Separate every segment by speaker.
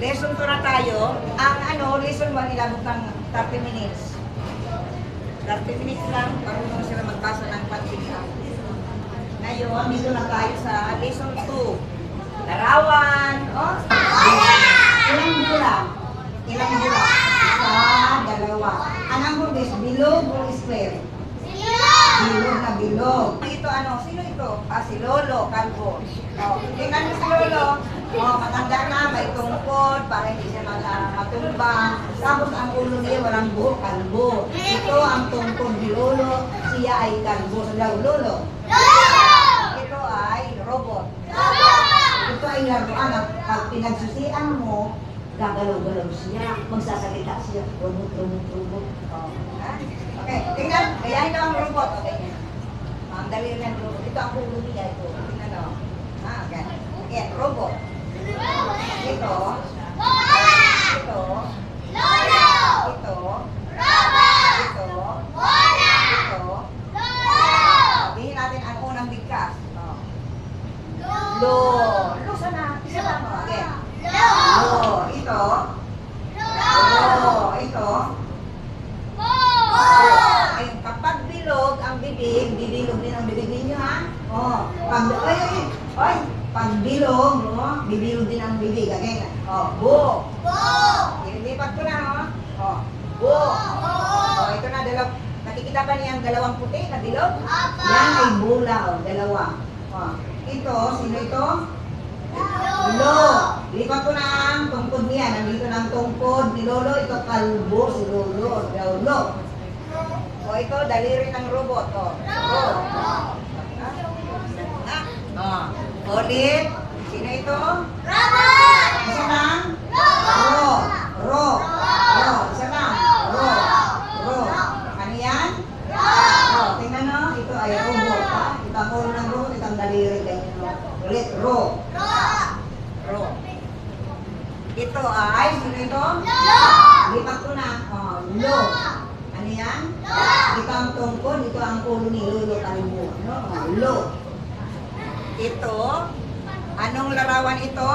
Speaker 1: lesson 2 na tayo. Ang lesson 1 nilabot ng 30 minutes. 30 minutes lang, marunong sila magbasa ng pansika. Ngayon, dito na tayo sa lesson 2. Larawan. Oh, ilang bulan? Ilang bulan? Isa, dalawa. Anong hugis? Bilog o square? Bilog na bilog. Ito sino ito? Si Lolo, kalbo. Tingnan mo si Lolo. Matanda na, may tungkod, para hindi siya matumbang. Tapos ang ulo niya walang buhok, kalbo. Ito ang tungkod ni Lolo, siya ay kalbo. Sa Lolo. Ito ay robot. Ito ay laruan. Pag pinagsusian mo, gagalaw-galaw siya. Magsasalita siya. Robot. Okay, tingnan. Kaya ito ang robot. Okay. Ang dali ng robot. Ito ang ulo niya. Ito. Tingnan o. Okay. Okay, robot. Ito. Ito.
Speaker 2: Lolo!
Speaker 1: Ito.
Speaker 2: Robot!
Speaker 1: Ito.
Speaker 2: Bola!
Speaker 1: Ito.
Speaker 2: Lolo!
Speaker 1: Sabihin natin ang unang bigkas.
Speaker 2: Lo!
Speaker 1: Lo sana. Isa lang mo. Okay.
Speaker 2: Lo!
Speaker 1: Lo. Ito.
Speaker 2: Lo!
Speaker 1: Lo. Ito.
Speaker 2: Bo!
Speaker 1: Ay, kapag bilog ang bibig, bibilog din ang bibig ninyo, ha? Pag bilog, bibilog din ang bibig. Again, bo.
Speaker 2: Bo!
Speaker 1: Ilipat ko na, bo. Ito na, nakikita pa niya ang dalawang puti na bilog?
Speaker 2: Apa!
Speaker 1: Yan ay bula, dalawa. Ito, sino ito? Lo. Lipat ko na ang tungkod niya. Nandito na ang tungkod ni Lolo. Ito kalbo, si Lolo. Lolo. Ito, daliri ng robot. Ulit. Sino ito?
Speaker 2: Robot!
Speaker 1: Isa lang?
Speaker 2: Robot!
Speaker 1: Ro. Isa lang? Ro. Ano yan? Tingnan mo. Ito ay robot. Ito ang ulo ng robot. Ito ang daliri. Ulit. Ro. Ito ay, sino ito? Lipat ko na. Lo. Ano yan? Ito ang tungkod. Ito ang ulo ni Lolo Kalbo. Lo. Ito. Anong larawan ito?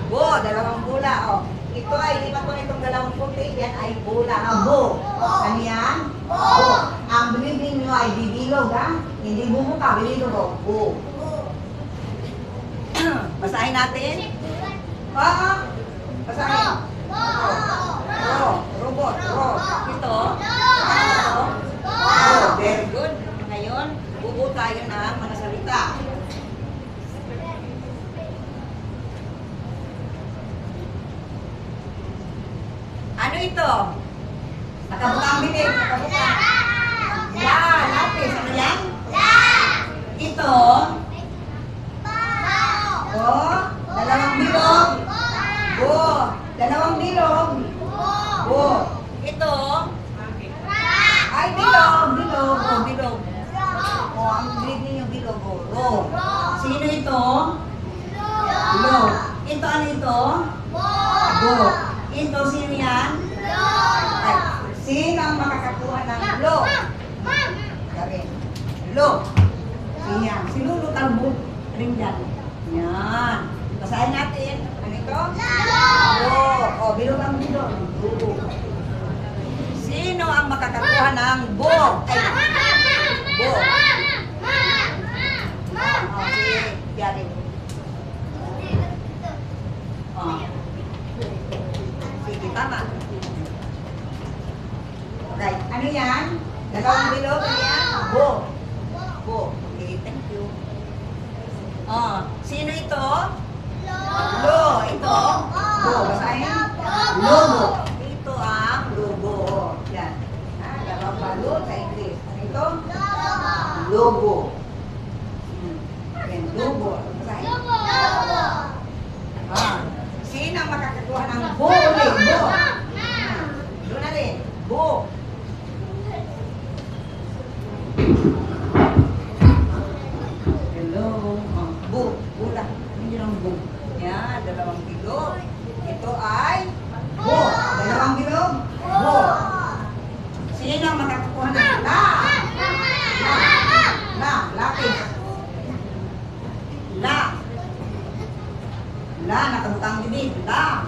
Speaker 1: Bo. Dalawang bula. Ito ay lipat ko na itong dalawang puti. Yan ay bula. Bo. Ano yan? Bo. Ang bibig nyo ay bibilog, ha? Hindi bumuka. Bibilog. Bo. Basahin natin. Basahin. Robot. Ito. Very good. Ngayon, bubuo tayo ng mga salita. Ano ito? Nakabuka ang bibig. Nakabuka. Lapis. Ano yan? Ito. Dalawang bilog. Dalawang bilog. Ito. Ay, bilog. Bilog. Ang bilig niyo bilog. Ro. Sino ito? Lo. Ito, ano ito? Bo. Ito, sino yan? Ay, sino ang makakakuha ng lo? Gabi. Lo. Sino yan? Si Lolo Kalbo. Ring dyan. Yan. Basahin natin. Ano ito? Lo. Bilog ang bilog. Sino ang makakakuha ng bo? Ay, bo. Sige, Gary. Sige, tama. Right. Ano yan? Dalawang bilog? Ano yan? Bo. Okay, thank you. Sino ito? Lo. Ito? Bo. Basahin? Logo. Ito ang logo. Yan. Dalawang balot sa English. Ano ito? Logo. Yan, logo. Basahin? Sino ang makakakuha ng bo ulit? Bo. Doon na rin. Bo. Hello. Bo. Bula. Hindi lang bo. Yan, dalawang bilog. Ito ay bo. Dalawang bilog. Bo. Sino ang makakakuha ng lapis? La, nakabutang bibig. La.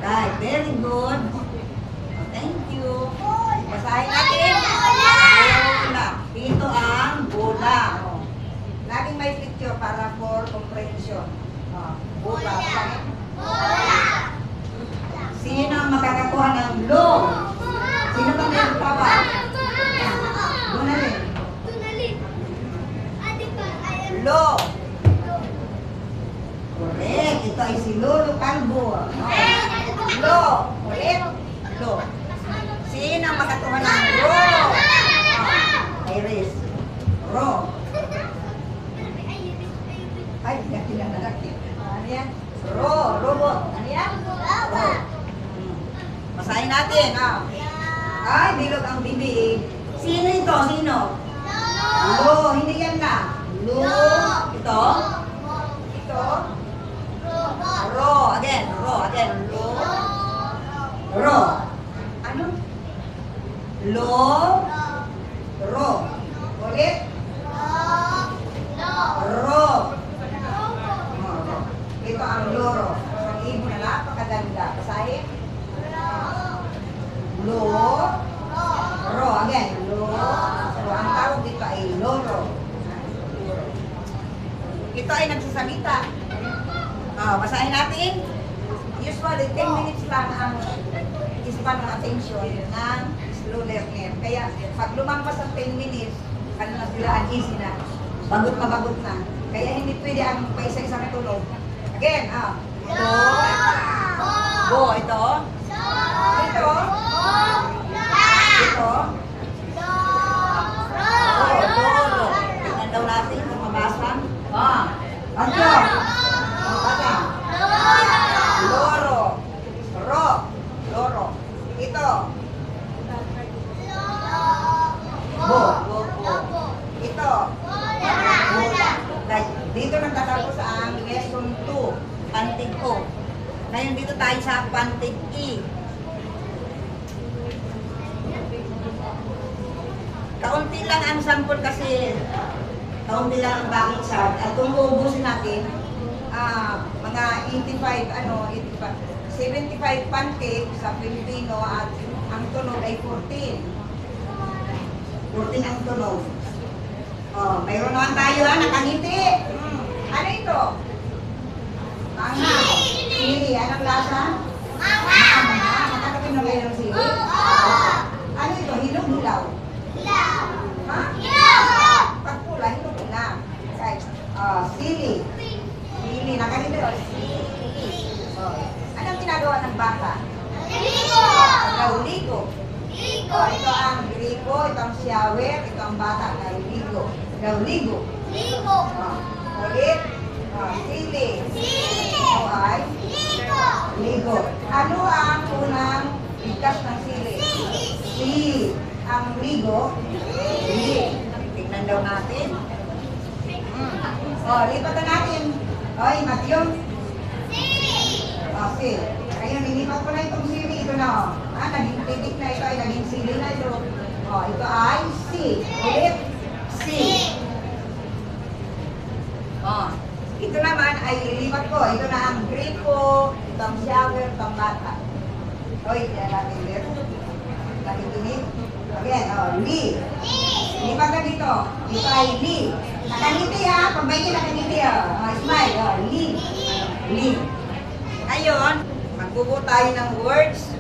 Speaker 1: Right, very good. Oh, thank you. Basahin natin. Bola. Ito ang bola. Oh. Laging may picture para for comprehension. Oh, bola. Basahin. Sino ang makakakuha ng low? Sino ba meron pa ba? Doon na rin. Low. Correct. Ito ay si Lolo Calvo. Lo. Ulit. Lo. Sino ang makatuhan ng ro? Iris. Ro. Ay, hindi lang nalaki. Ano yan? Ro. Robot. Ano yan? Ro. Basahin natin. Ay, bilog ang bibig. Sino ito? Sino? Lo. Hindi yan na. Lo. Ito. Ito. Ro. Again. Ro. Again. Lo. Ro. Ano? Lo. Ro. Ulit. Ro. Ito ang loro. Ang ibon na napakaganda. Basahin. Lo. Ro. Again. Lo. Ro. Ang tawag dito ay loro. Ito ay nagsasalita. Basahin natin. Usually, 10 minutes lang ang span ng attention ng slow learner. Kaya, pag lumampas ang 10 minutes, ano na sila, uneasy na. Bagot na bagot na. Kaya hindi pwede ang paisa-isang tulog. Again, Ito. Go. Ito. Ito. Ito. Loro. Tingnan daw natin kung mabasa. Ito. Bata. Loro. Ro. Loro. Ito. Bo. Ito. Bola. Dito nagtatapos ang lesson 2. Pantig O. Ngayon dito tayo sa pantig E. Kaunti lang ang sample kasi kaunti lang ang backing chart. At kung uubusin natin, mga 85, 75 pantig sa Pilipino at ang tunog ay 14. 14 ang tunog. Mayroon naman tayo nakangiti. Ano ito? Manga. Sili. Anong lasa? Manga. Nakakapin na kayo ng sili? Ano ito? Hinog hilaw? Ha? Pag pula, hinog na. Sili. Sili. Nakangiti o? Sili. Anong ginagawa ng bata? Ligo. Ito ang gripo, ito ang shower, ito ang bata na ligo. Ligo. Ulit. Sili. Ito ay ligo. Ano ang unang bigkas ng sili? Sili. Ang ligo? Sili. Tignan daw natin. Lipatan natin. Oy, Matyong. Sili. Ayun, nilipat ko na itong sili. Ito na. Naging titik na ito ay naging sili na ito. Ito ay C. Ulit. C. Ito naman ay lilipat ko. Ito na ang gripo, ito ang shower, ito ang bata. Oy, natin dito. Natin tinig. Again, li. Lipat na dito. Ito ay li. Nakangiti ha. Pag may nakangiti smile. Li. Li. Ngayon, magbubuo tayo ng words.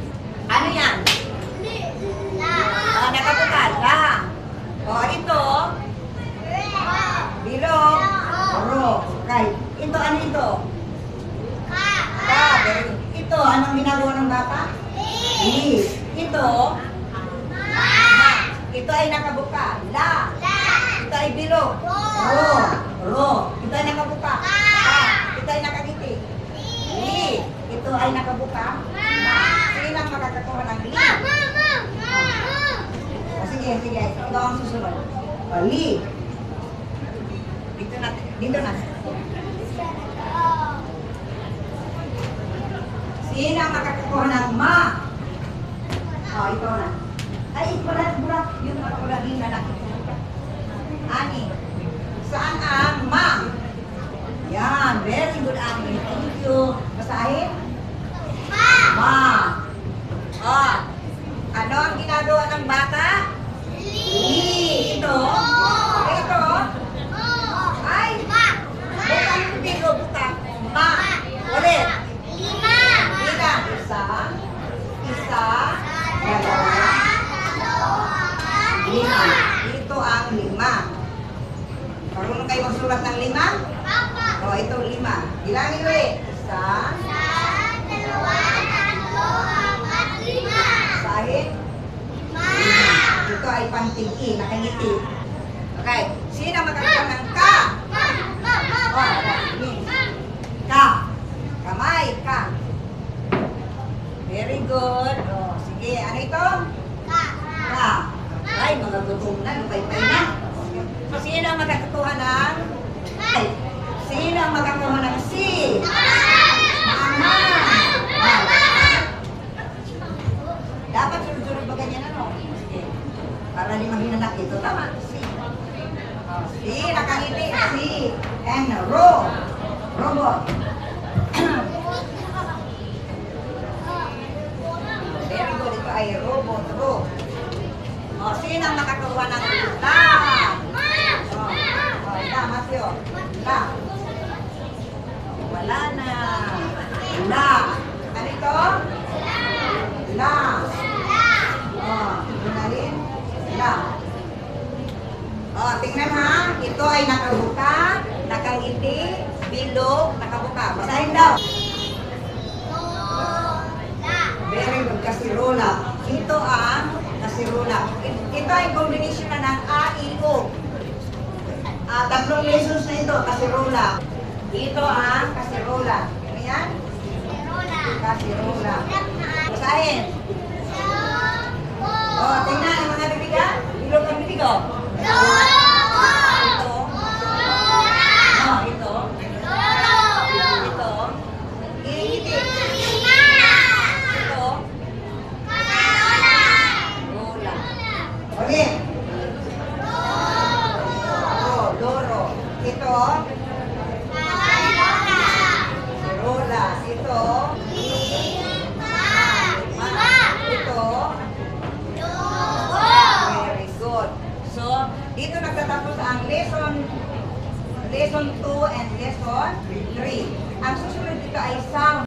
Speaker 1: Ano yan? Nakapukal. La. Ito. Bilog. Ro. Okay. Ito, ano ito? Ka. Ito, anong ginagawa ng bata? Li. Ito. Ma. Ito ay nakabuka. La. Ito ay bilog. Ro. Ro. Ito ay nakabuka. Ka. Ito ay nakagiti. Li. Ito ay nakabuka. Ma. Sino ang makakakuha ng li? Sige. Ito ang susunod. Li. Dito na. Sino ang makakakuha ng ma? Ito na. Ay, burak. Yung laging lalaki. Ani. Saan ang ma? Yan. Very good, Ani. Thank you. Basahin. Ma. good. Oh, sige, ano ito?
Speaker 2: Ka.
Speaker 1: Ka. Ay, mga gutom na, lupay-pay na. So, sino ang makakakuha ng? Ay, sino ang makakuha ng C? Mama. Dapat sunod-sunod ba ganyan ano? Sige. Para di mahinanak ito. Tama. C. Oh, C. Nakangiti. C. And ro. Robot. Very good. Ito ay robot. Ro. Oh, sino ang makakuha ng la? Oh, la, Mateo. La. Wala na. La. Ano ito? La. Oh, ginalin. La. Oh, tingnan ha. Ito ay nakabuka, nakangiti, bilog, nakabuka. Basahin daw. Very good. Kasirola. Ito ang kasirola. Ito ay combination na ng A, I, O. Tatlong lessons na ito, kasirola. Ito ang kasirola. Ano yan? Kasirola. Basahin. Oh, tingnan ang mga bibigan. Bilog ang bibig, oh. Ito. Oh, ito. Ito. Iiti. Ito. Rola. Ulit. Oh, loro. Ito. Rola. Ito. Ito. Very good. So, dito nagtatapos ang lesson 2 and lesson 3. Ang susunod dito ay sound.